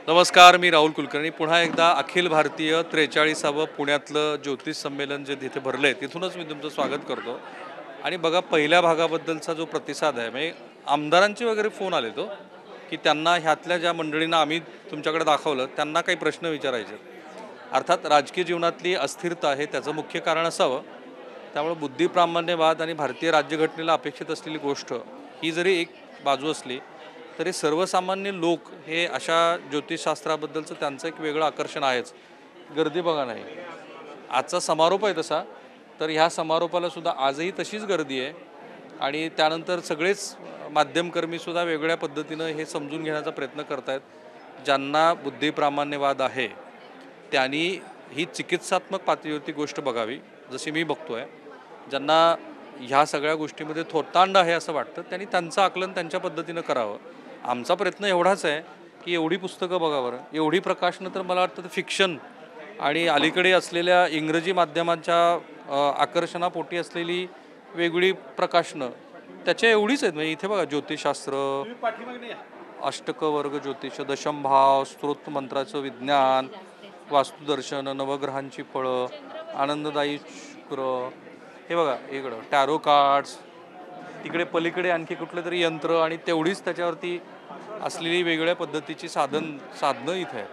नमस्कार, मी राहुल कुलकर्णी. पुन्हा एकदा अखिल भारतीय 43वे पुण्यातलं ज्योतिष संमेलन जे तिथे भरलं आहे तिथूनच मी तुमचं स्वागत करतो. आणि बघा, पहिल्या भागाबद्दलचा जो प्रतिसाद आहे म्हणजे आमदारांचे वगैरे फोन आले तो की त्यांना ह्यातल्या ज्या मंडळींना आम्ही तुमच्याकडे दाखवलं त्यांना काही प्रश्न विचारायचे. अर्थात राजकीय जीवनातली अस्थिरता हे त्याचं मुख्य कारण असावं. त्यामुळे बुद्धिप्रामाण्यवाद आणि भारतीय राज्यघटनेला अपेक्षित असलेली गोष्ट ही जरी एक बाजू असली तरी सर्वसामान्य लोक हे अशा ज्योतिषशास्त्राबद्दलचं त्यांचं एक वेगळं आकर्षण आहेच. गर्दी बघा नाही, आजचा समारोप आहे तसा, तर ह्या समारोपाला सुद्धा आजही तशीच गर्दी आहे. आणि त्यानंतर सगळेच माध्यमकर्मीसुद्धा वेगळ्या पद्धतीनं हे समजून घेण्याचा प्रयत्न करत आहेत. ज्यांना बुद्धिप्रामाण्यवाद आहे त्यांनी ही चिकित्सात्मक पातळीवरती गोष्ट बघावी, जशी मी बघतो आहे. ज्यांना ह्या सगळ्या गोष्टीमध्ये थोतांड आहे असं वाटतं त्यांनी त्यांचं आकलन त्यांच्या पद्धतीनं करावं. आमचा प्रयत्न एवढाच आहे की एवढी पुस्तकं बघावं, एवढी प्रकाशनं तर मला वाटतं फिक्शन आणि अलीकडे असलेल्या इंग्रजी माध्यमांच्या आकर्षणापोटी असलेली वेगळी प्रकाशनं त्याच्या एवढीच आहेत. म्हणजे इथे बघा, ज्योतिषशास्त्र, अष्टकवर्ग ज्योतिष, दशमभाव, स्तोत्रमंत्राचं विज्ञान, वास्तुदर्शन, नवग्रहांची फळं, आनंददायी शुक्र, हे बघा इकडं टॅरो कार्ड्स, तिकडे पलीकडे आणखी कुठलं तरी यंत्र आणि तेवढीच त्याच्यावरती असलेली वेगळ्या पद्धतीची साधनं इथे आहेत.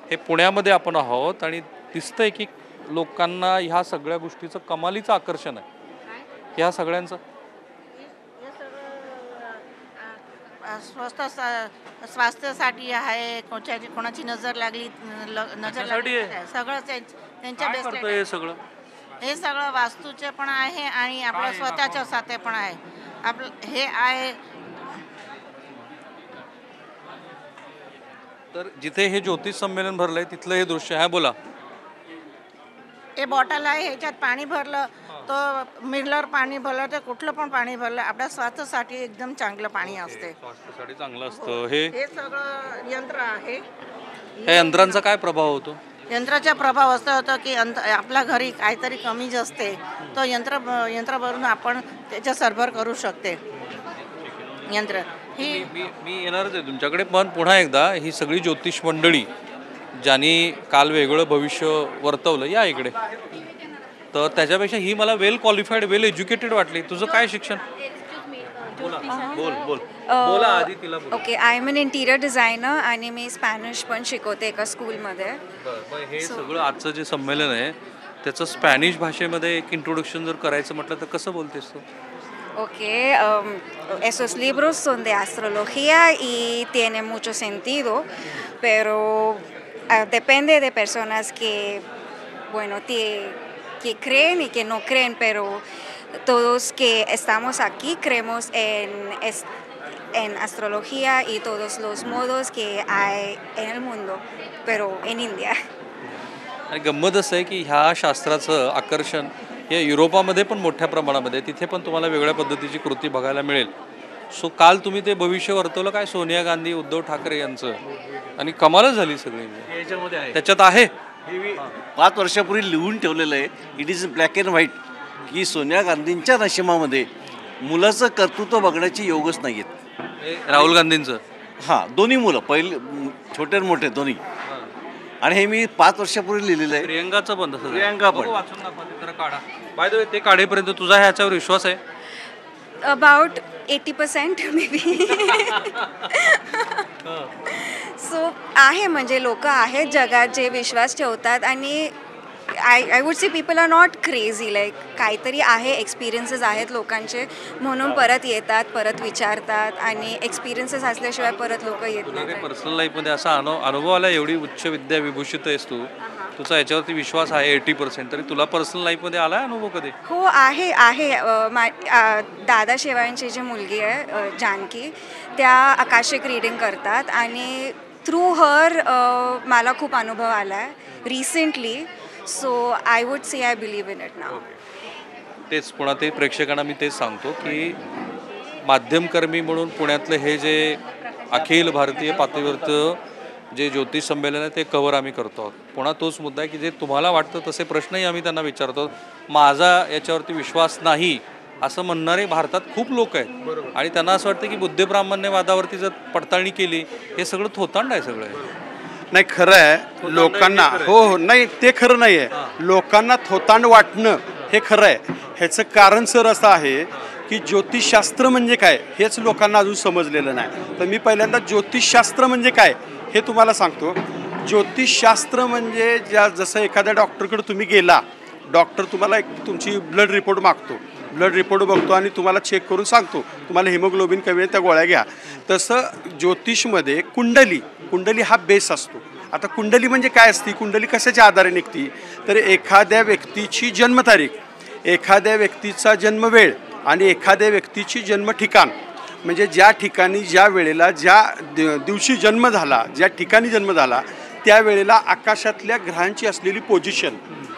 हे पुण्यामध्ये आपण आहोत आणि दिसतंय की लोकांना ह्या सगळ्या गोष्टीचं कमालीचं आकर्षण आहे. ह्या सगळ्यांचं स्वास्थ्यासाठी आहे. कोणाची नजर लागली, सगळं त्यांच्या बेस्ट. हे सगळं हे सगळं वास्तूचे पण आहे आणि आपल्या स्वतःच्या साथे पण आहे. आपलं हे आहे. तर जिथे हे ज्योतिष संमेलन भरलंय तिथलं हे दृश्य आहे. बोला. हे बॉटल आहे, ह्याच्यात पाणी भरलं तो मिरलर पाणी भरलं तर कुठलं पण पाणी भरलं आपल्या स्वास्थ्यासाठी एकदम चांगलं पाणी असते. स्वास्थ्यासाठी चांगलं असतं. हे सगळं यंत्र आहे. या यंत्रांचा काय प्रभाव होतो? यंत्राचा प्रभाव असा होतो की आपल्या घरी काहीतरी कमी असते तो यंत्र भरून आपण त्याच्या सरभर करू शकते. यंत्र ही मी येणारच आहे तुमच्याकडे. पण पुन्हा एकदा ही सगळी ज्योतिष मंडळी ज्यांनी काल वेगळं भविष्य वर्तवलं या इकडे, तर त्याच्यापेक्षा ही मला वेल क्वालिफाईड, वेल एज्युकेटेड वाटली. तुझं काय शिक्षण? बोला आधी तिला. Okay, I am an interior designer आणि मी स्पॅनिश पण शिकवते एका स्कूलमध्ये. हे सगळं आजचं जे संमेलन आहे त्याचं स्पॅनिश भाषेमध्ये एक इंट्रोडक्शन जर करायचं म्हटलं तर कसं बोलतेस तू? Okay, esos libros son de astrología y tienen mucho sentido, pero depende de personas que, bueno, que creen y que no creen, pero todos que estamos aquí creemos en astrología y todos los modos que hay en el mundo, pero en India. आणि गंमत असं आहे की ह्या शास्त्राचं आकर्षण हे युरोपामध्ये पण मोठ्या प्रमाणामध्ये, तिथे पण तुम्हाला वेगळ्या पद्धतीची कृती बघायला मिळेल. सो काल तुम्ही ते भविष्य वर्तवलं काय सोनिया गांधी, उद्धव ठाकरे यांचं, आणि कमालच झाली सगळी. त्याच्यात आहे 5 वर्षापूर्वी लिहून ठेवलेलं आहे. It is black and white की सोनिया गांधींच्या नशिबामध्ये मुलाचं कर्तृत्व बघण्याचे योगच नाही आहेत. राहुल गांधींचं दोन्ही मुलं, पहिले छोटे मोठे दोन्ही. आणि हे मी 5 वर्षापूर्वी लिहिलेलं आहे. प्रियंकाचं पण तसं. प्रियंका पण वाचून दाखवा ते, जरा काढा. बाय द वे, ते काढेपर्यंत तुझा ह्याच्यावर विश्वास आहे? About 80% maybe. सो आहे, म्हणजे लोक आहेत जगात जे विश्वास ठेवतात आणि I would say people are not crazy. Like काहीतरी आहे, एक्सपिरियन्सेस आहेत लोकांचे म्हणून परत येतात, परत विचारतात, आणि एक्सपिरियन्सेस असल्याशिवाय परत लोक येत नाही. पर्सनल लाईफमध्ये असा अनुभव आला, एवढी उच्च विद्या विभूषित आहेस तू, तुझा याच्यावरती विश्वास आहे 80%, तरी तुला पर्सनल लाईफमध्ये आला आहे अनुभव कधी? हो आहे. दादा शेवाळ्यांची जी मुलगी आहे जानकी, त्या आकाशिक रीडिंग करतात आणि थ्रू हर मला खूप अनुभव आला आहे recently. So I would say I believe in it नाव. तेच पुन्हा ते प्रेक्षकांना मी तेच सांगतो की माध्यमकर्मी म्हणून पुण्यातलं हे जे अखिल भारतीय पातळीवरचं जे ज्योतिष संमेलन आहे ते कव्हर आम्ही करतो आहोत. पुन्हा तोच मुद्दा आहे की जे तुम्हाला वाटतं तसे प्रश्नही आम्ही त्यांना विचारतो. माझा याच्यावरती विश्वास नाही असं म्हणणारे भारतात खूप लोक आहेत आणि त्यांना असं वाटतं की बुद्धिब्राह्मण्यवादावरती जर पडताळणी केली हे सगळं थोतांड आहे सगळं. नाही, खरं आहे लोकांना. हो नाही, ते खरं नाही आहे. लोकांना थोतांड वाटणं हे खरं आहे. ह्याचं कारण सर असं आहे की ज्योतिषशास्त्र म्हणजे काय हेच लोकांना अजून समजलेलं नाही. तर मी पहिल्यांदा ज्योतिषशास्त्र म्हणजे काय हे तुम्हाला सांगतो. ज्योतिषशास्त्र म्हणजे जसं एखाद्या डॉक्टरकडे तुम्ही गेला, डॉक्टर तुम्हाला तुमची ब्लड रिपोर्ट मागतो, ब्लड रिपोर्ट बघतो आणि तुम्हाला चेक करून सांगतो तुम्हाला हिमोग्लोबिन कमी आहे, त्या गोळ्या घ्या. तसं ज्योतिषमध्ये कुंडली हा बेस असतो. आता कुंडली म्हणजे काय असते, कुंडली कशाच्या आधारे निघते, तर एखाद्या व्यक्तीची जन्मतारीख, एखाद्या व्यक्तीचा जन्मवेळ आणि एखाद्या व्यक्तीची जन्म ठिकाण, म्हणजे ज्या ठिकाणी ज्या वेळेला ज्या दिवशी जन्म झाला, ज्या ठिकाणी जन्म झाला त्यावेळेला आकाशातल्या ग्रहांची असलेली पोझिशन,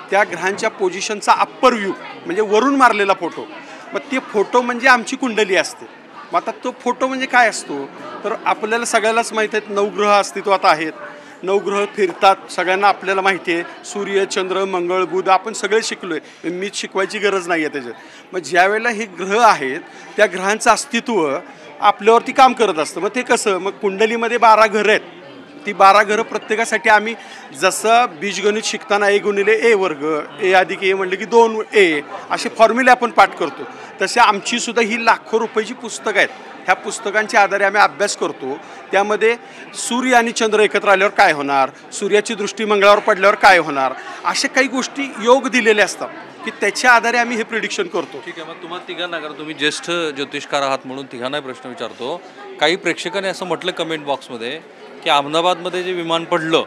त्या ग्रहांच्या पोझिशनचा अप्पर व्ह्यू म्हणजे वरून मारलेला फोटो. मग ते फोटो म्हणजे आमची कुंडली असते. मग आता तो फोटो म्हणजे काय असतो, तर आपल्याला सगळ्यालाच माहीत आहेत 9 ग्रह अस्तित्वात आहेत. 9 ग्रह फिरतात, सगळ्यांना आपल्याला माहिती आहे. सूर्य, चंद्र, मंगळ, बुध आपण सगळे शिकलो आहे, मीच शिकवायची गरज नाही आहे त्याच्यात. मग ज्यावेळेला हे ग्रह आहेत त्या ग्रहांचं अस्तित्व आपल्यावरती काम करत असतं. मग ते कसं, मग कुंडलीमध्ये 12 घरं आहेत. ती 12 घरं प्रत्येकासाठी आम्ही जसं बीजगणित शिकताना A गुणिले A वर्ग, A अधिक A म्हणलं की 2A असे फॉर्म्युले आपण पाठ करतो, तसे आमचीसुद्धा ही लाखो रुपयाची पुस्तकं आहेत. ह्या पुस्तकांच्या आधारे आम्ही अभ्यास करतो. त्यामध्ये सूर्य आणि चंद्र एकत्र आल्यावर काय होणार, सूर्याची दृष्टी मंगळावर पडल्यावर काय होणार, अशा काही गोष्टी योग दिलेले असतात की त्याच्या आधारे आम्ही हे प्रिडिक्शन करतो. ठीक आहे, मग तुम्हाला तिघांना, कारण तुम्ही ज्येष्ठ ज्योतिषकार आहात म्हणून तिघांनाही प्रश्न विचारतो. काही प्रेक्षकांनी असं म्हटलं कमेंट बॉक्समध्ये की अहमदाबादमध्ये जे विमान पडलं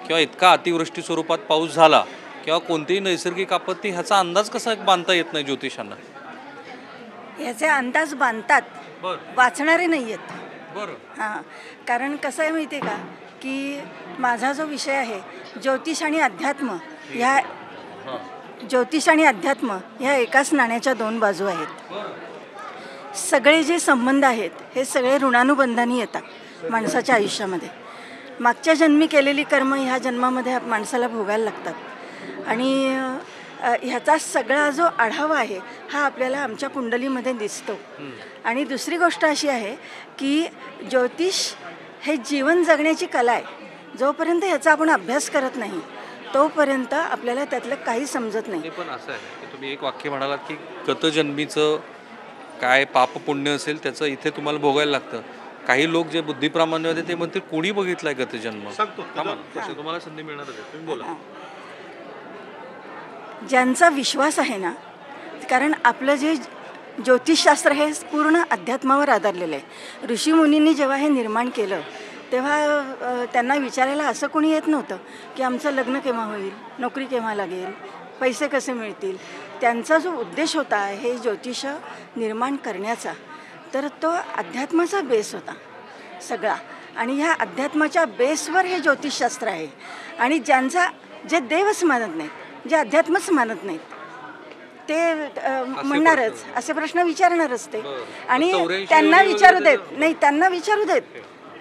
किंवा इतका अतिवृष्टी स्वरूपात पाऊस झाला किंवा कोणतीही नैसर्गिक आपत्ती, ह्याचा अंदाज कसा बांधता येत नाही ज्योतिषांना? याचे अंदाज बांधतात, वाचणारे नाही आहेत. बरं. हां, कारण कसं आहे माहिती आहे का, की माझा जो विषय आहे ज्योतिष आणि अध्यात्म ह्या एकाच नाण्याच्या 2 बाजू आहेत. सगळे जे संबंध आहेत हे सगळे ऋणानुबंधाने येतात माणसाच्या आयुष्यामध्ये. मागच्या जन्मी केलेली कर्म ह्या जन्मामध्ये माणसाला भोगायला लागतात आणि ह्याचा सगळा जो आढावा आहे हा आपल्याला आमच्या कुंडलीमध्ये दिसतो. आणि दुसरी गोष्ट अशी आहे की ज्योतिष हे जीवन जगण्याची कला आहे. जोपर्यंत ह्याचा आपण अभ्यास करत नाही तोपर्यंत आपल्याला त्यातलं काही समजत नाही. पण असं आहे की तुम्ही एक वाक्य म्हणालात की गतजन्मीचं काय पाप पुण्य असेल त्याचं इथे तुम्हाला भोगायला लागतं. काही लोक जे बुद्धिप्रामाण्य होते ते म्हणते कोणी बघितलाय गतजन्म, तुम्हाला संधी मिळणार आहे, तुम्ही बोला. ज्यांचा विश्वास आहे ना, कारण आपलं जे ज्योतिषशास्त्र हे पूर्ण अध्यात्मावर आधारलेलं आहे. ऋषीमुनींनी जेव्हा हे निर्माण केलं तेव्हा त्यांना विचारायला असं कोणी येत नव्हतं की आमचं लग्न केव्हा होईल, नोकरी केव्हा लागेल, पैसे कसे मिळतील. त्यांचा जो उद्देश होता हे ज्योतिष निर्माण करण्याचा, तर तो अध्यात्माचा बेस होता सगळा. आणि ह्या अध्यात्माच्या बेसवर हे ज्योतिषशास्त्र आहे. आणि जे देवच मानत नाहीत, जे अध्यात्मच मानत नाहीत, ते म्हणणारच असे प्रश्न विचारणारच ते. आणि त्यांना विचारू देत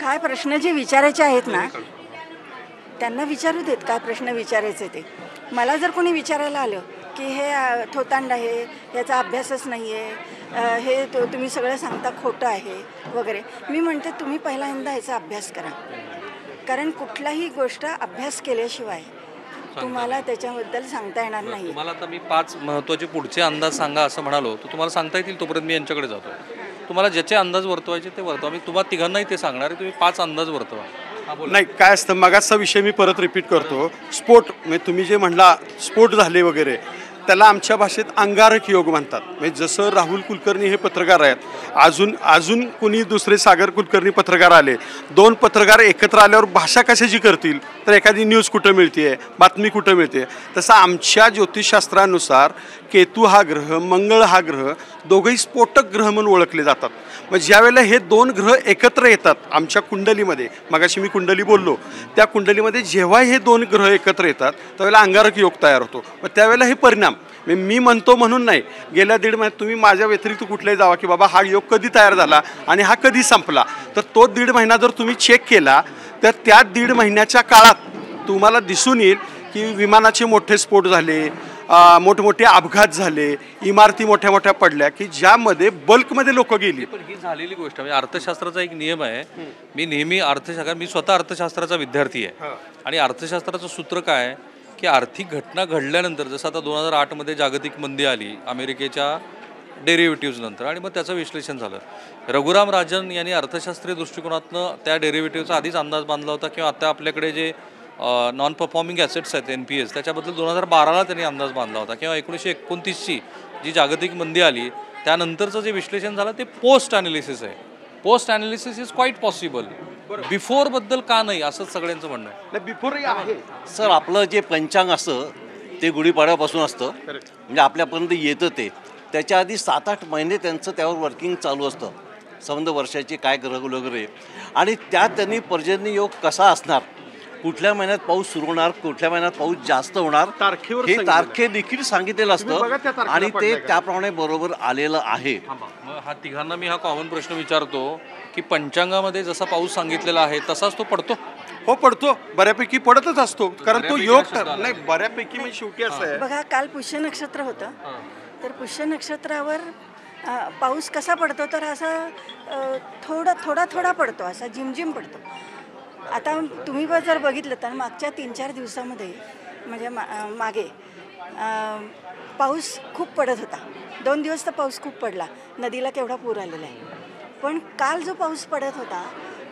काय प्रश्न जे विचारायचे आहेत ना, त्यांना विचारू देत काय प्रश्न विचारायचे ते. मला जर कोणी विचारायला आलं की हे थोतांड आहे, याचा अभ्यासच नाही आहे, हे तुम्ही सगळं सांगता खोटं आहे वगैरे, मी म्हणते तुम्ही पहिल्यांदा याचा अभ्यास करा. कारण कुठलाही गोष्ट अभ्यास केल्याशिवाय तुम्हाला त्याच्याबद्दल सांगता येणार नाही. तुम्हाला आता मी 5 महत्त्वाचे पुढचे अंदाज सांगा असं म्हणालो तर तुम्हाला सांगता येतील, तोपर्यंत मी यांच्याकडे जातो. तुम्हाला ज्याचे अंदाज वर्तवायचे ते वर्तवा. मी तुम्हाला तिघांनाही ते सांगणार आहे, तुम्ही 5 अंदाज वर्तवा. नाही, काय असतं, मगाचा विषय मी परत रिपीट करतो. स्फोट म्हणजे तुम्ही जे म्हणला स्फोट झाले वगैरे, त्याला आमच्या भाषेत अंगारक योग म्हणतात. म्हणजे जसं राहुल कुलकर्णी हे पत्रकार आहेत, अजून कुणी दुसरे सागर कुलकर्णी पत्रकार आले, 2 पत्रकार एकत्र आल्यावर भाषा कशाची करतील, तर एखादी न्यूज कुठं मिळते, बातमी कुठं मिळते. तसं आमच्या ज्योतिषशास्त्रानुसार केतू हा ग्रह, मंगळ हा ग्रह दोघंही स्फोटक ग्रह म्हणून ओळखले जातात. मग ज्यावेळेला हे 2 ग्रह एकत्र येतात आमच्या कुंडलीमध्ये, मगाशी मी कुंडली बोललो, त्या कुंडलीमध्ये जेव्हा हे 2 ग्रह एकत्र येतात त्यावेळेला अंगारक योग तयार होतो. मग त्यावेळेला हे परिणाम मी म्हणतो म्हणून नाही, गेल्या 1.5 महिन्यात तुम्ही माझ्या व्यतिरिक्त कुठलाही जावा की बाबा हा योग कधी तयार झाला आणि हा कधी संपला, तर तो 1.5 महिना जर तुम्ही चेक केला तर त्या 1.5 महिन्याच्या काळात तुम्हाला दिसून येईल की विमानाचे मोठे स्फोट झाले, मोठमोठे अपघात झाले, इमारती मोठ्या मोठ्या पडल्या की ज्यामध्ये बल्कमध्ये लोक गेली. पण ही झालेली गोष्ट म्हणजे अर्थशास्त्राचा एक नियम आहे. मी नेहमी मी स्वतः अर्थशास्त्राचा विद्यार्थी आहे आणि अर्थशास्त्राचं सूत्र काय आहे की आर्थिक घटना घडल्यानंतर जसं आता 2008मध्ये जागतिक मंदी आली अमेरिकेच्या डेरिव्हेटिव्ज नंतर आणि मग त्याचं विश्लेषण झालं. रघुराम राजन यांनी अर्थशास्त्रीय दृष्टिकोनातनं त्या डेरिव्हेटिव्हचा आधीच अंदाज बांधला होता किंवा आता आपल्याकडे जे नॉन परफॉर्मिंग ॲसेट्स आहेत NPAs त्याच्याबद्दल 2012ला त्यांनी अंदाज बांधला होता किंवा 1929ची जी जागतिक मंदी आली त्यानंतरचं जे विश्लेषण झालं ते पोस्ट ॲनालिसिस आहे. Post analysis is quite possible. बिफोरबद्दल का नाही असं सगळ्यांचं म्हणणं आहे. बिफोरही आहे सर, आपलं जे पंचांग असतं ते गुढीपाडव्यापासून असतं, म्हणजे आपल्यापर्यंत येतं ते. त्याच्या आधी 7-8 महिने त्यांचं त्यावर वर्किंग चालू असतं, संबंध वर्षाचे काय ग्रह वगैरे, आणि त्यात त्यांनी पर्जन्य योग कसा असणार, कुठल्या महिन्यात पाऊस सुरू होणार, कुठल्या महिन्यात पाऊस जास्त होणार, तारखेवर हे सांगितलेलं तारखे देखील सांगितलेलं बघा त्या असतं तारखेला आणि ते पडलंय का? त्याप्रमाणे बरोबर आलेलं आहे. मग हा तिघांना मी हा कॉमन प्रश्न विचारतो की पंचांगामध्ये जसा पाऊस सांगितलेला आहे तसाच तो पडतो. हो, पडतो, बऱ्यापैकी पडतच असतो कारण तो योग नाही बऱ्यापैकी म्हणजे शेवटी असं आहे. बघा, काल पुष्य नक्षत्र होतं, तर पुष्य नक्षत्रावर पाऊस कसा पडतो तर असा थोडा पडतो, असा झिमझिम पडतो. आता तुम्ही जर बघितलं तर मागच्या 3-4 दिवसामध्ये म्हणजे मागे पाऊस खूप पडत होता. 2 दिवस तर पाऊस खूप पडला, नदीला केवढा पूर आलेला आहे. पण काल जो पाऊस पडत होता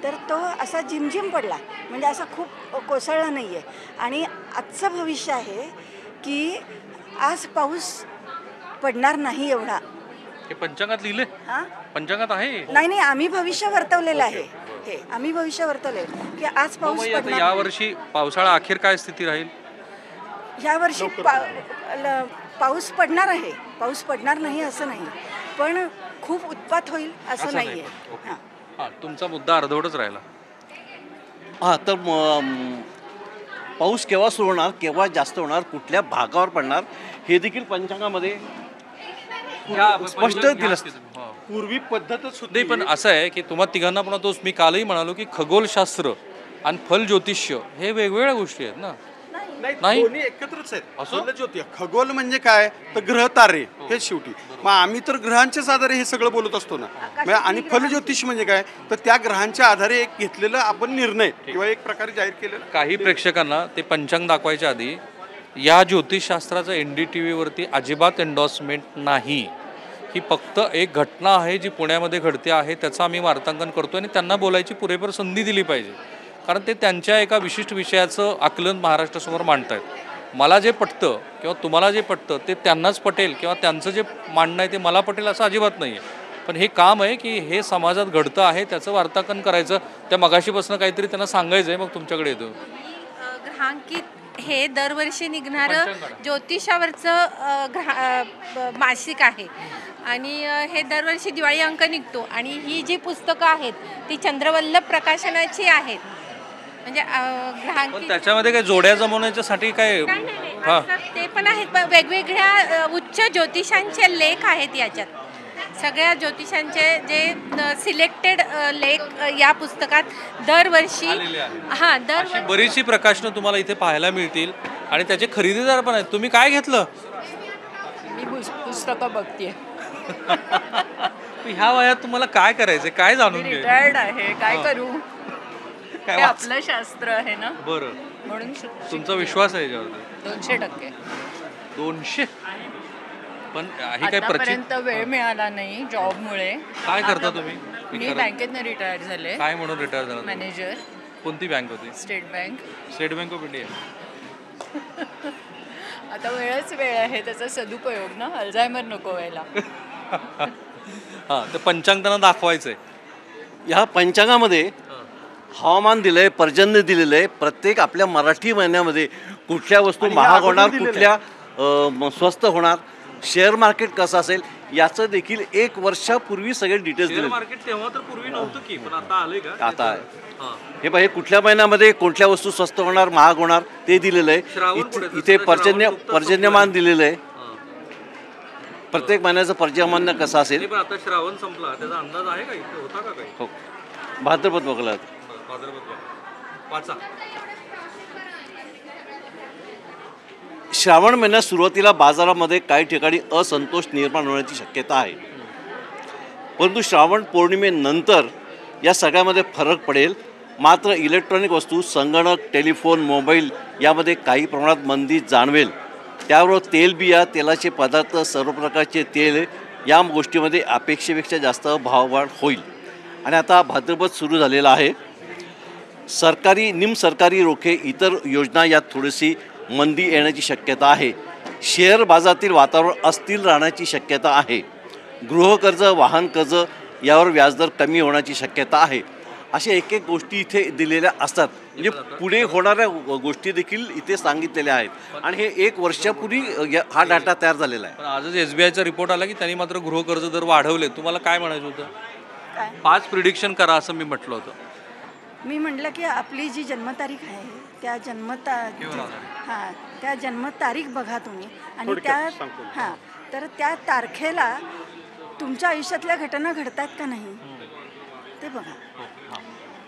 तर तो असा झिमझिम पडला, म्हणजे असा खूप कोसळला नाही आहे. आणि आजचं भविष्य आहे की आज पाऊस पडणार नाही एवढा. हे पंचांगात लिहिले, हां, पंचांगात आहे. नाही, आम्ही भविष्य वर्तवलेलं आहे. हे आम्ही भविष्य वर्तवले की आज पाऊस आता पडणार. यावर्षी पावसाळा अखेर काय स्थिती राहील? यावर्षी पाऊस पडणार आहे, पाऊस पडणार नाही असं नाही, पण खूप उत्पात होईल असं नाही आहे. हां, हां, तुमचा मुद्दा अर्धवटच राहिला. हां, तर पाऊस केव्हा सुरू होणार, केव्हा जास्त होणार, कुठल्या भागावर पडणार, हे देखील पंचांगामध्ये स्पष्ट दिलं असतं. पूर्वी पद्धतच होती. नाही, पण असं आहे की तुम्हा तिघांना पण तोच मी कालही म्हणालो की खगोलशास्त्र आणि फल ज्योतिष्य हे वेगवेगळ्या गोष्टी आहेत ना. नाही, दोन्ही एकत्रच आहेत. फल ज्योतिष, खगोल म्हणजे काय तर ग्रह तारे हे शेवटी. मग आम्ही तर ग्रहांच्याच आधारे हे सगळं बोलत असतो ना. आणि फल ज्योतिष म्हणजे काय तर त्या ग्रहांच्या आधारे एक घेतलेलं आपण निर्णय किंवा एक प्रकारे जाहीर केलेलं. काही प्रेक्षकांना ते पंचांग दाखवायच्या आधी या ज्योतिषशास्त्राचं NDTVवरती अजिबात एन्डॉर्समेंट नाही. ही फक्त एक घटना आहे जी पुण्यामध्ये घडते आहे, त्याचं आम्ही वार्तांकन करतो आणि त्यांना बोलायची पुरेपूर संधी दिली पाहिजे, कारण ते त्यांच्या एका विशिष्ट विषयाचं आकलन महाराष्ट्रासमोर मांडत आहेत. मला जे पटतं किंवा तुम्हाला जे पटतं ते त्यांनाच पटेल किंवा त्यांचं जे मांडणं आहे ते मला पटेल असं अजिबात नाही आहे. पण हे काम आहे की हे समाजात घडतं आहे त्याचं वार्तांकन करायचं. त्या मगाशीपासून काहीतरी त्यांना सांगायचं आहे, मग तुमच्याकडे येतो. ग्रहांकित हे दरवर्षी निघणारं ज्योतिषावरचं मासिक आहे आणि हे दरवर्षी दिवाळी अंक निघतो आणि ही जी पुस्तकं आहेत ती चंद्रवल्लभ प्रकाशनाची आहेत. म्हणजे ग्रहांकित त्याच्यामध्ये काय जोड्या जमवण्याच्यासाठी काय हां ते पण आहेत, पण वेगवेगळ्या उच्च ज्योतिषांचे लेख आहेत याच्यात. सगळ्या ज्योतिषांचे जे सिलेक्टेड लेख या पुस्तकात दरवर्षी अशी बरीचशी प्रकाशनं तुम्हाला इथे पाहायला मिळतील आणि त्याचे खरेदीदार पण आहेत. तुम्ही काय घेतलं? मी पुस्तकं बघतेय. ह्या वयात तुम्हाला काय करायचं, काय जाणून घ्यायचं? रिटायर्ड आहे, काय करू? हे आपलं शास्त्र आहे ना, बरं, म्हणून तुमचा विश्वास आहे याच्यावरती? 200%. 200? पण ही काय आतापर्यंत वेळ मिळाला नाही जॉबमुळे. काय करता तुम्ही? मी बँकेतनं रिटायर झाले. काय म्हणून रिटायर झाला? मॅनेजर. कोणती बँक होती? State bank. State bank of India. आता वेळच वेळ आहे, त्याचा सदुपयोग ना, अल्झायमर नको व्हायला. हां, ते पंचांग त्यांना दाखवायचंय. ह्या पंचांगामध्ये हवामान दिलंय, पर्जन्य दिलेलं आहे. प्रत्येक आपल्या मराठी महिन्यामध्ये कुठल्या वस्तू महाग होणार, कुठल्या स्वस्त होणार, शेअर मार्केट कसं असेल याचं देखील 1 वर्षापूर्वी सगळे डिटेल्स दिले. मार्केट तेव्हा तर पूर्वी नव्हतं की, पण आता आलंय का? आता हे पाहिजे कुठल्या महिन्यामध्ये कोणत्या वस्तू स्वस्त होणार, महाग होणार ते दिलेलं आहे. इथे पर्जन्यमान दिलेलं आहे. प्रत्येक महिन्याचं पर्जन्यमान कसं असेल. पण आता श्रावण संपला, त्याचा अंदाज आहे का? इथे होता का काही? हो, भाद्रपद बघला. श्रावण महिन्यात सुरुवातीला बाजारामध्ये काही ठिकाणी असंतोष निर्माण होण्याची शक्यता आहे, परंतु श्रावण पौर्णिमेनंतर या सगळ्यामध्ये फरक पडेल. मात्र इलेक्ट्रॉनिक वस्तू, संगणक, टेलिफोन, मोबाईल यामध्ये काही प्रमाणात मंदी जाणवेल. त्याबरोबर तेलबिया, तेलाचे पदार्थ, सर्व प्रकारचे तेल या गोष्टीमध्ये अपेक्षेपेक्षा जास्त भाववाढ होईल. आणि आता भाद्रपद सुरू झालेला आहे. सरकारी, निमसरकारी रोखे, इतर योजना यात थोडीशी मंदी येण्याची शक्यता आहे. शेअर बाजारातील वातावरण अस्थिर राहण्याची शक्यता आहे. गृहकर्ज, वाहन कर्ज यावर व्याजदर कमी होण्याची शक्यता आहे. अशा एक एक गोष्टी इथे दिलेल्या असतात. म्हणजे पुढे होणाऱ्या गोष्टी देखील इथे सांगितलेल्या आहेत. आणि हे 1 वर्षापूर्वी हा डाटा तयार झालेला आहे. पण आजच SBIचा रिपोर्ट आला की त्यांनी मात्र गृहकर्ज दर वाढवले. तुम्हाला काय म्हणायचं होतं? काय 5 प्रिडिक्शन करा असं मी म्हटलं होतं. मी म्हटलं की आपली जी जन्मतारीख आहे त्या त्या जन्मतारीख बघा तुम्ही आणि त्या तर त्या तारखेला तुमच्या आयुष्यातल्या घटना घडतात का नाही ते बघा.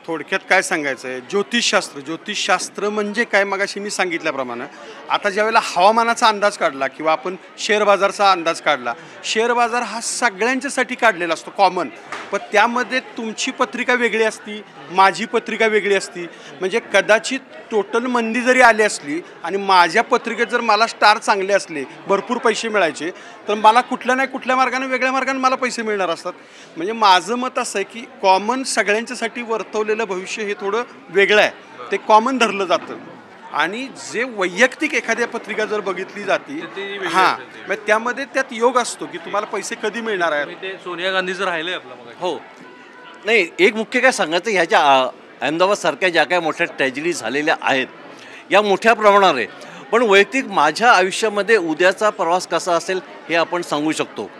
थोडक्यात काय सांगायचं आहे, ज्योतिषशास्त्र म्हणजे काय, मगाशी मी सांगितल्याप्रमाणे आता ज्यावेळेला हवामानाचा अंदाज काढला किंवा आपण शेअर बाजारचा अंदाज काढला, शेअर बाजार हा सगळ्यांच्यासाठी काढलेला असतो कॉमन, पण त्यामध्ये तुमची पत्रिका वेगळी असती, माझी पत्रिका वेगळी असती. म्हणजे कदाचित टोटल मंदी जरी आली असली आणि माझ्या पत्रिकेत जर मला स्टार चांगले असले, भरपूर पैसे मिळायचे, तर मला कुठल्या नाही कुठल्या मार्गाने, वेगळ्या मार्गाने मला पैसे मिळणार असतात. म्हणजे माझं मत असं आहे की कॉमन सगळ्यांच्यासाठी वर्तवलेलं भविष्य हे थोडं वेगळं आहे, ते कॉमन धरलं जातं. आणि जे वैयक्तिक एखाद्या पत्रिका जर बघितली जाते मग त्यामध्ये त्यात योग असतो की तुम्हाला पैसे कधी मिळणार आहेत. ते सोनिया गांधीचं राहिलंय आपलं मग. हो, नाही, एक मुख्य काय सांगायचं, ह्याच्या अहमदाबादसारख्या ज्या काय मोठ्या ट्रॅजेडी झालेल्या आहेत या मोठ्या प्रमाणावर आहे. पण वैयक्तिक माझ्या आयुष्यामध्ये उद्याचा प्रवास कसा असेल हे आपण सांगू शकतो.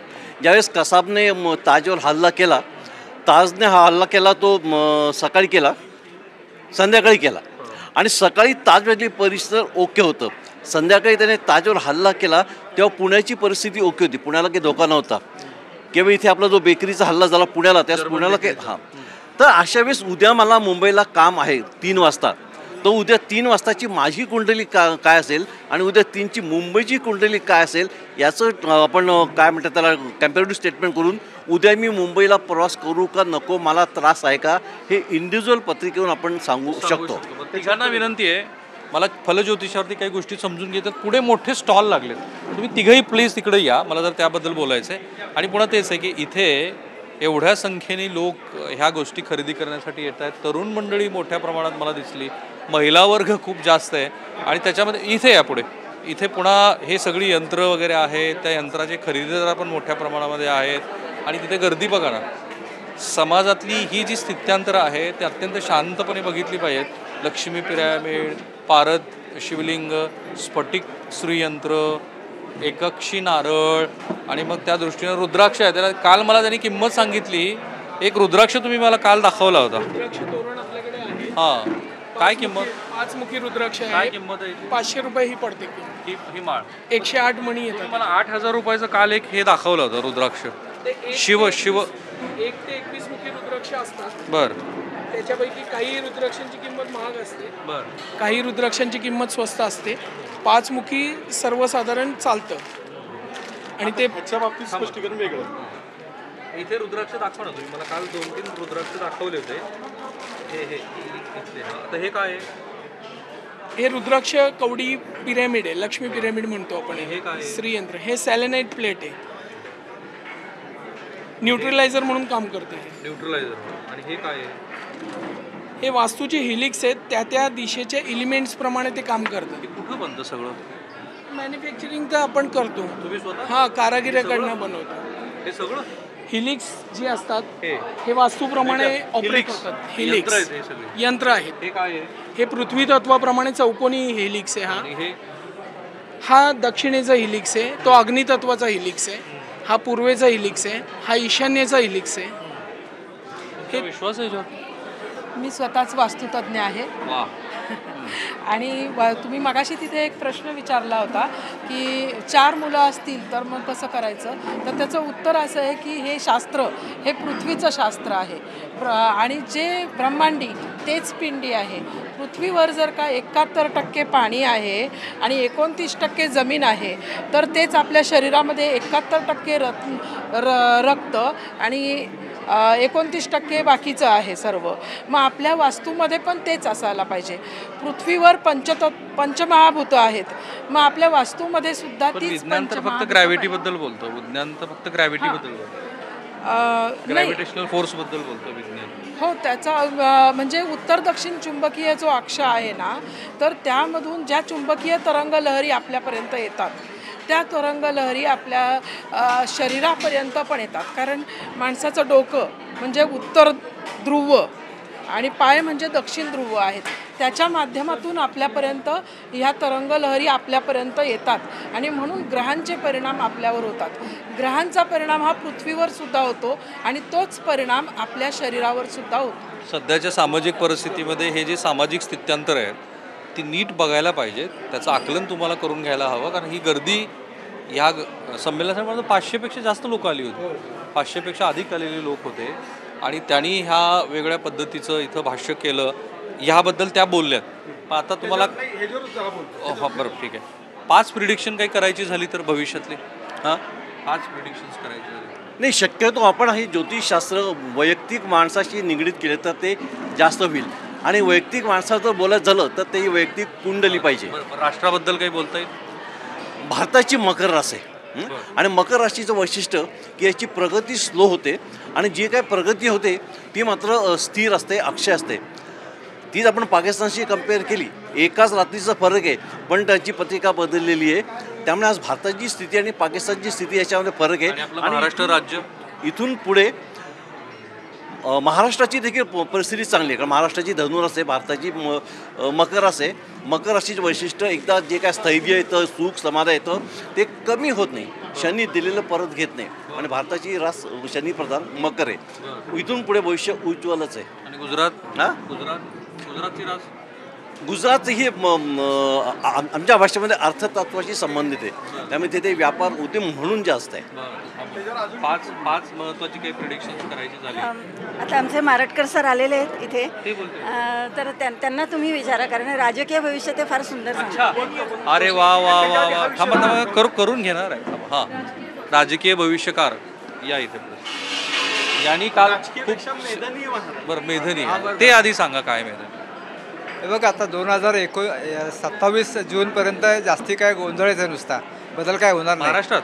ज्यावेळेस कसाबने ताजवर हल्ला केला, ताजने हा हल्ला केला तो सकाळी केला, संध्याकाळी केला, आणि सकाळी ताजमधली परिस्थिती ओके होतं, संध्याकाळी त्याने ताजवर हल्ला केला तेव्हा पुण्याची परिस्थिती ओके होती, पुण्याला काही धोका नव्हता. किंवा इथे आपला जो बेकरीचा हल्ला झाला पुण्याला, त्यास पुण्याला काही तर अशा वेळेस उद्या मला मुंबईला काम आहे 3 वाजता, तर उद्या 3 वाजताची माझी कुंडली काय असेल आणि उद्या 3ची मुंबईची कुंडली काय असेल याचं आपण काय म्हणतात त्याला कम्पॅरेटिव्ह स्टेटमेंट करून उद्या मी मुंबईला प्रवास करू का नको, मला त्रास आहे का, हे इंडिव्हिज्युअल पत्रिकेवरून आपण सांगू शकतो. तिघांना विनंती आहे, मला फलज्योतिषावरती काही गोष्टी समजून घेतात. पुढे मोठे स्टॉल लागलेत, तुम्ही तिघंही प्लीज तिकडे या, मला जर त्याबद्दल बोलायचं आहे. आणि पुन्हा तेच आहे की इथे एवढ्या संख्येने लोक ह्या गोष्टी खरेदी करण्यासाठी येत आहेत. तरुण मंडळी मोठ्या प्रमाणात मला दिसली, महिला वर्ग खूप जास्त आहे. आणि त्याच्यामध्ये इथे या पुढे, इथे पुन्हा हे सगळी यंत्र वगैरे आहेत, त्या यंत्राचे खरेदीदार पण मोठ्या प्रमाणामध्ये आहेत. आणि तिथे गर्दी बघा ना, समाजातली ही जी स्थित्यांतरं आहे ते अत्यंत शांतपणे बघितली पाहिजेत. लक्ष्मी पिरॅमिड, पारद शिवलिंग, स्फटिक श्रीयंत्र, एकक्षी नारळ, आणि मग त्या दृष्टीनं रुद्राक्ष आहे. त्याला काल मला त्यांनी किंमत सांगितली, एक रुद्राक्ष तुम्ही मला काल दाखवला होता. हां, काय किंमत? 5 मुखी रुद्राक्ष आहे. काय किंमत आहे? 500 रुपये ही पडते. ही माळ 108 मणी येतात. मला 8,000 रुपयाचं काल एक हे दाखवलं होतं रुद्राक्ष. शिव 1 ते 21 मुखी रुद्राक्ष असतात. बरं. त्याच्यापैकी काही रुद्राक्षांची किंमत महाग असते, बरं, काही रुद्राक्षांची किंमत स्वस्त असते. 5 मुखी सर्वसाधारण चालतं. आणि ते त्याच्या बाबतीत स्पष्टीकरण वेगळं. इथे रुद्राक्ष दाखवा ना तुम्ही, मला काल 2-3 रुद्राक्ष दाखवले होते. हे आता हे काय आहे? हे रुद्राक्ष कवडी पिरॅमिड आहे, लक्ष्मी पिरॅमिड म्हणतो आपण. हे काय? श्रीयंत्र. हे सॅलेनाइट प्लेट आहे, न्यूट्रलायझर म्हणून काम करते. न्यूट्रलायझर. आणि हे काय आहे? हे वास्तूचे हिलिक्स आहेत, त्या दिशेच्या एलिमेंट्स प्रमाणे ते काम करतं. कुठं बनतं सगळं? मॅन्युफॅक्चरिंग तर आपण करतो. तुम्ही स्वतः? हां, कारागिराकडनं बनवतो. हे सगळं हिलिक्स जे असतात हे वास्तूप्रमाणे ऑपरेट होतात. हिलिक्स यंत्र आहेत. हे काय आहे? हे पृथ्वी तत्वाप्रमाणे चौकोनी हिलिक्स आहे. हा दक्षिणेचा हिलिक्स आहे, तो अग्नितत्वाचा हिलिक्स आहे. हा पूर्वेचा हिलिक्स आहे, हा ईशान्येचा हिलिक्स आहे. हे विश्वास आहे? मी स्वतःच वास्तुतज्ञ आहे. वा. आणि तुम्ही मगाशी तिथे एक प्रश्न विचारला होता की 4 मुलं असतील तर मग कसं करायचं, तर त्याचं उत्तर असं आहे की हे शास्त्र हे पृथ्वीचं शास्त्र आहे आणि जे ब्रह्मांडी तेच पिंडी आहे. पृथ्वीवर जर का 71% पाणी आहे आणि 29% जमीन आहे, तर तेच आपल्या शरीरामध्ये 71% रक्त आणि 29% बाकीचं आहे सर्व. मग आपल्या वास्तूमध्ये पण तेच असायला पाहिजे. पृथ्वीवर पंचमहाभूतं आहेत, मग आपल्या वास्तूमध्ये सुद्धा तीच विज्ञान तर फक्त ग्रॅव्हिटीबद्दल बोलतो, विज्ञान तर फक्त ग्रॅव्हिटीबद्दल बोलतो, ग्रॅव्हिटेशनल फोर्सबद्दल बोलतो विज्ञान. हो, त्याचा म्हणजे उत्तर दक्षिण चुंबकीय जो अक्ष आहे ना, तर त्यामधून ज्या चुंबकीय तरंग लहरी आपल्यापर्यंत येतात, त्या तरंग लहरी आपल्या शरीरापर्यंत पण येतात. कारण माणसाचं डोकं म्हणजे उत्तर ध्रुव आणि पाय म्हणजे दक्षिण ध्रुव आहेत. त्याच्या माध्यमातून आपल्यापर्यंत ह्या तरंग लहरी आपल्यापर्यंत येतात आणि म्हणून ग्रहांचे परिणाम आपल्यावर होतात. ग्रहांचा परिणाम हा पृथ्वीवर सुद्धा होतो आणि तोच परिणाम आपल्या शरीरावर सुद्धा होतो. सध्याच्या सामाजिक परिस्थितीमध्ये हे जे सामाजिक स्थित्यांतर आहेत ती नीट बघायला पाहिजे, त्याचं आकलन तुम्हाला करून घ्यायला हवं. कारण ही गर्दी ह्या संमेलनासाठी 500पेक्षा जास्त लोक आली होती, 500पेक्षा अधिक आलेले लोक होते आणि त्यांनी ह्या वेगळ्या पद्धतीचं इथं भाष्य केलं, ह्याबद्दल त्या बोलल्यात. पण आता तुम्हाला बरं ठीक आहे, 5 प्रिडिक्शन काही करायची झाली तर भविष्यातली 5 प्रिडिक्शन्स करायची झाली नाही, शक्यतो आपण हे ज्योतिषशास्त्र वैयक्तिक माणसाशी निगडीत केले तर ते जास्त होईल. आणि वैयक्तिक माणसाचं जर बोलायचं झालं तर ते वैयक्तिक कुंडली पाहिजे. राष्ट्राबद्दल काही बोलता येईल? भारताची मकर रास आहे आणि मकर राशीचं वैशिष्ट्य की याची प्रगती स्लो होते आणि जी काही प्रगती होते ती मात्र स्थिर असते, अक्षय असते. तीच आपण पाकिस्तानशी कंपेअर केली, एकाच रात्रीचा फरक आहे पण त्याची पत्रिका बदललेली आहे. त्यामुळे आज भारताची स्थिती आणि पाकिस्तानची स्थिती याच्यामध्ये फरक आहे. आणि महाराष्ट्र राज्य इथून पुढे महाराष्ट्राची देखील परिस्थिती चांगली आहे. कारण महाराष्ट्राची धनुरास आहे, भारताची मकर रास आहे. मकर राशीचं वैशिष्ट्य एकदा जे काय स्थैर्य येतं, सुख समाधान येतं ते कमी होत नाही, शनी दिलेलं परत घेत नाही आणि भारताची रास शनी प्रधान मकर आहे. इथून पुढे भविष्य उज्ज्वलच आहे. आणि गुजरातची रास गुजरात ही आमच्या भाषेमध्ये अर्थतत्वाशी संबंधित आहे, त्यामुळे तिथे व्यापार उद्यम म्हणून जास्त आहे. 5 महत्त्वाची काही प्रिडिक्शन्स करायची झाली. आता आमचे मारटकर सर आलेले आहेत इथे, तर त्यांना तुम्ही विचारा, कारण राजकीय भविष्य ते फार सुंदर सांगतात. अरे वा वा वा वा, थांबा करून घेणार आहे. हां, राजकीय भविष्यकार या इथे यांनी काल बरं मेधनी ते आधी सांगा काय मेधनी. हे बघ, आता 27 जूनपर्यंत जास्ती काय गोंधळायचं नुसता, बदल काय होणार नाही महाराष्ट्रात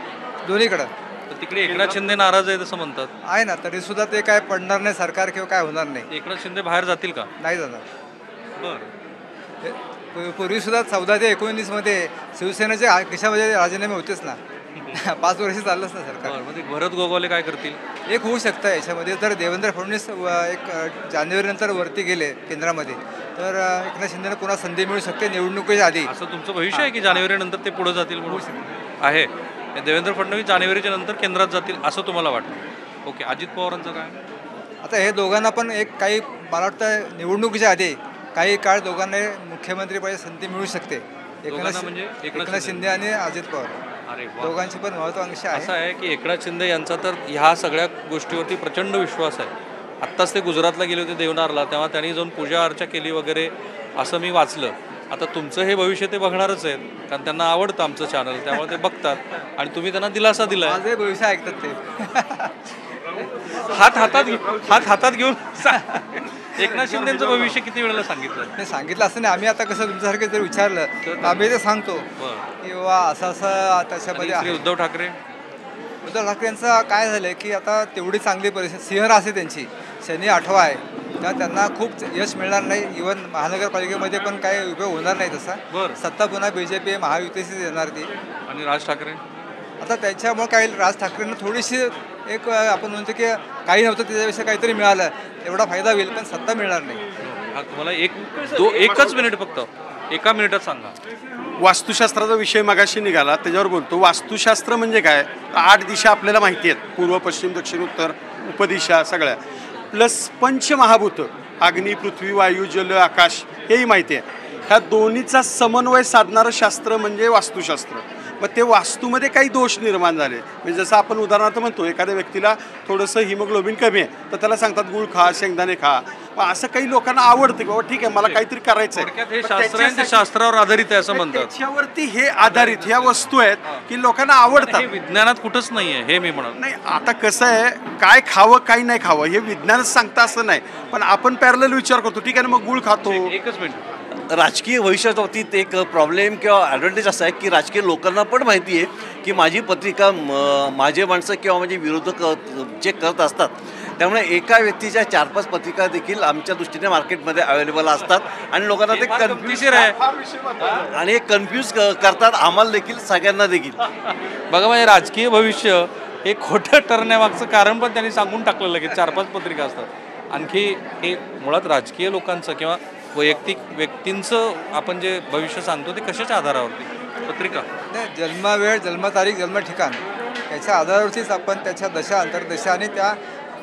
दोन्हीकडं. तर तिकडे एकनाथ शिंदे नाराज आहे असं म्हणतात. आहे ना, तरी सुद्धा ते काय पडणार नाही सरकार किंवा काय होणार नाही. एकनाथ शिंदे बाहेर जातील का? नाही जाणार. बरं, पूर्वी सुद्धा 14 ते 19मध्ये शिवसेनेच्या खिशामध्ये राजीनामे होतेच ना. 5 वर्ष चाललंच ना सरकार. म्हणजे भरत गोगावले काय करतील? एक होऊ शकतं याच्यामध्ये, तर देवेंद्र फडणवीस एक जानेवारीनंतर वरती गेले केंद्रामध्ये, तर एकनाथ शिंदेला पुन्हा संधी मिळू शकते निवडणुकीच्या आधी. असं तुमचं भविष्य आहे की जानेवारी नंतर ते पुढे जातील म्हणून आहे? देवेंद्र फडणवीस जानेवारीच्या नंतर केंद्रात जातील असं तुम्हाला वाटतं? ओके, अजित पवारांचं काय? आता हे दोघांना पण एक काही मला वाटतं निवडणुकीच्या आधी काही काळ दोघांना मुख्यमंत्रीपदी संधी मिळू शकते. एकनाथ शिंदे आणि अजित पवार दोघांची पण महत्त्वाकांक्षा आहे. असं आहे की एकनाथ शिंदे यांचा तर ह्या सगळ्या गोष्टीवरती प्रचंड विश्वास आहे. आत्ताच ते गुजरातला गेले होते देवनारला, तेव्हा त्यांनी जाऊन पूजा अर्चा केली वगैरे असं मी वाचलं. आता तुमचं हे भविष्य ते बघणारच आहेत, कारण त्यांना आवडतं आमचं चॅनल, त्यामुळे ते बघतात आणि तुम्ही त्यांना दिलासा दिला. माझे भविष्य ऐकतात ते. हात हातात घेऊन एकनाथ शिंदेचं भविष्य किती वेळेला सांगितलं? नाही सांगितलं असं नाही, आम्ही आता कसं तुमच्यासारखं जर विचारलं तर आम्ही ते सांगतो किंवा असं त्याच्यामध्ये. उद्धव ठाकरे यांचं काय झालं की आता तेवढी चांगली परिस्थिती, सिंह रास आहे त्यांची, शनी 8वा आहे, तर त्यांना खूप यश मिळणार नाही. इव्हन महानगरपालिकेमध्ये पण काही उपयोग होणार नाही तसा. सत्ता पुन्हा BJP महायुतीचीच येणार ती. आणि राज ठाकरे आता त्याच्यामुळे काही राज ठाकरेंना थोडीशी एक आपण म्हणतो की काही नव्हतं त्याच्यापेक्षा काहीतरी मिळालं एवढा फायदा होईल, पण सत्ता मिळणार नाही. तुम्हाला एकच मिनिट, फक्त एका मिनिटात सांगा. वास्तुशास्त्राचा विषय मगाशी निघाला त्याच्यावर बोलतो. वास्तुशास्त्र म्हणजे काय? 8 दिशा आपल्याला माहिती आहेत, पूर्व पश्चिम दक्षिण उत्तर उपदिशा सगळ्या, प्लस पंचमहाभूत अग्नी पृथ्वी वायू जल आकाश हेही माहिती आहे. ह्या दोन्हीचा समन्वय साधणारं शास्त्र म्हणजे वास्तुशास्त्र. मग ते वास्तूमध्ये काही दोष निर्माण झाले, म्हणजे जसं आपण उदाहरणार्थ म्हणतो एखाद्या व्यक्तीला थोडंसं हिमोग्लोबिन कमी आहे तर त्याला सांगतात गुळ खा, शेंगदाणे खा. मग असं काही लोकांना आवडतं की बाबा ठीक आहे मला काहीतरी करायचं आहे, हे शास्त्र आहे ते शास्त्रावर आधारित आहे असं म्हणतात. त्याच्यावरती हे आधारित ह्या वस्तू आहेत की लोकांना आवडतात. हे विज्ञानात कुठंच नाहीये हे मी म्हणत नाही. आता कसं आहे, काय खावं काय नाही खावं हे विज्ञानच सांगतं असं नाही, पण आपण पॅरलल विचार करतो. ठीक आहे ना, मग गुळ खातो. एकच मिनिट. राजकीय भविष्याच्या बाबतीत एक प्रॉब्लेम किंवा ॲडव्हान्टेज असा आहे की राजकीय लोकांना पण माहिती आहे की माझी पत्रिका माझे माणसं किंवा माझे विरोधक जे करत असतात, त्यामुळे एका व्यक्तीच्या 4-5 पत्रिका देखील आमच्या दृष्टीने मार्केटमध्ये अवेलेबल असतात आणि लोकांना ते कन्फ्युज आहे आणि कन्फ्यूज करतात आम्हाला देखील, सगळ्यांना देखील. बघा म्हणजे राजकीय भविष्य हे खोटं ठरण्यामागचं कारण पण त्यांनी सांगून टाकलेलं की 4-5 पत्रिका असतात. आणखी हे मुळात राजकीय लोकांचं किंवा वैयक्तिक व्यक्तींचं आपण जे भविष्य सांगतो ते कशाच्या आधारावरती पत्रिका? नाही, जन्मवेळ, जन्मतारीख, जन्म ठिकाण याच्या आधारावरतीच आपण त्याच्या दशा अंतर्दशा आणि त्या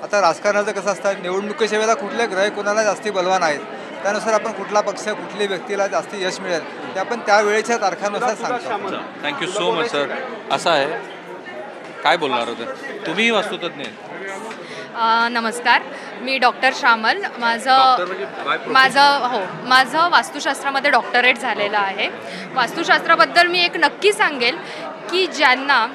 आता राजकारणाचं कसं असतं, निवडणुकीच्या वेळेला कुठले ग्रह कोणाला जास्ती बलवान आहेत त्यानुसार आपण कुठला पक्ष कुठल्या व्यक्तीला जास्ती यश मिळेल ते आपण त्या वेळेच्या तारखानुसार सांगतो. Thank you so much sir. असं आहे, काय बोलणार होते तुम्ही? वास्तुतज्ञ आहेत. नमस्कार, मी डॉक्टर श्यामल. माझं वास्तुशास्त्रामध्ये डॉक्टरेट झालेलं आहे. वास्तुशास्त्राबद्दल मी एक नक्की सांगेल की ज्यांना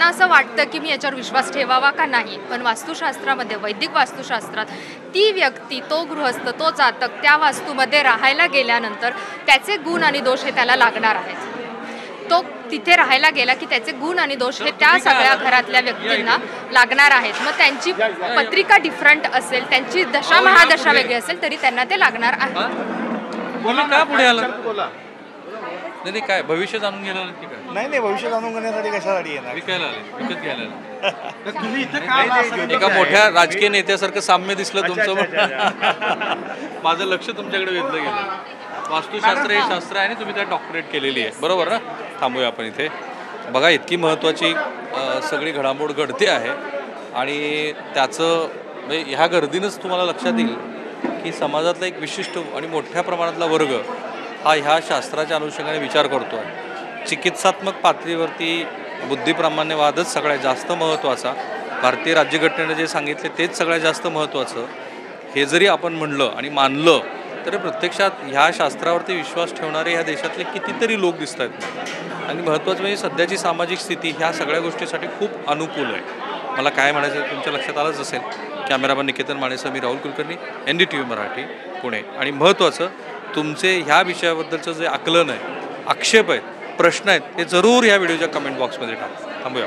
असं वाटतं की मी याच्यावर विश्वास ठेवावा का नाही, पण वास्तुशास्त्रामध्ये, वैदिक वास्तुशास्त्रात ती व्यक्ती, तो गृहस्थ, तो जातक त्या वास्तूमध्ये राहायला गेल्यानंतर त्याचे गुण आणि दोष हे त्याला लागणार आहेत. तो तिथे राहायला गेला की त्याचे गुण आणि दोष हे त्या सगळ्या घरातल्या व्यक्तींना लागणार आहेत. मग त्यांची पत्रिका डिफरंट असेल, त्यांची दशा महादशा वेगळी असेल तरी त्यांना ते लागणार आहे. का पुढे आला? नाही काय भविष्य जाणून घेणार की काय? नाही, भविष्य जाणून घेण्यासाठी कशासाठी येणार? विकायला आले, विकत घ्यायला आले. एका मोठ्या राजकीय नेत्यासारखं साम्य दिसलं तुमचं. माझं लक्ष तुमच्याकडे वेधलं गेलं. वास्तुशास्त्र हे शास्त्र आहे आणि तुम्ही त्यात डॉक्टरेट केलेली आहे, बरोबर ना? थांबूया आपण इथे. बघा इतकी महत्त्वाची सगळी घडामोड घडते आहे आणि त्याचं म्हणजे ह्या गर्दीनंच तुम्हाला लक्षात येईल की समाजातला एक विशिष्ट आणि मोठ्या प्रमाणातला वर्ग हा ह्या शास्त्राच्या अनुषंगाने विचार करतो आहे. चिकित्सात्मक पातळीवरती बुद्धिप्रामाण्यवादच सगळ्यात जास्त महत्त्वाचा. भारतीय राज्यघटनेनं जे सांगितले तेच सगळ्यात जास्त महत्त्वाचं. हे जरी आपण म्हणलं आणि मानलं तर प्रत्यक्षात ह्या शास्त्रावरती विश्वास ठेवणारे ह्या देशातले कितीतरी लोक दिसत आहेत आणि महत्त्वाचं म्हणजे सध्याची सामाजिक स्थिती ह्या सगळ्या गोष्टीसाठी खूप अनुकूल आहे. मला काय म्हणायचं तुमच्या लक्षात आलंच असेल. कॅमेरामॅन निकेतन मानेसह मी राहुल कुलकर्णी, NDTV मराठी, पुणे. आणि महत्त्वाचं तुमचे ह्या विषयाबद्दलचं जे आकलन आहे, आक्षेप आहेत, प्रश्न आहेत ते जरूर ह्या व्हिडिओच्या कमेंट बॉक्समध्ये टाका. थांबूया.